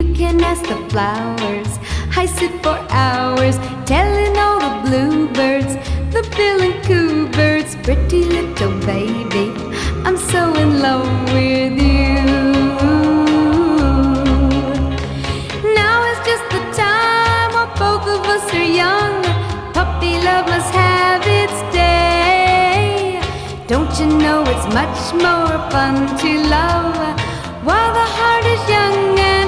You can ask the flowers. I sit for hours telling all the bluebirds, the bill and coo birds, pretty little baby, I'm so in love with you. Now is just the time while both of us are young. Puppy love must have its day. Don't you know it's much more fun to love while the heart is young?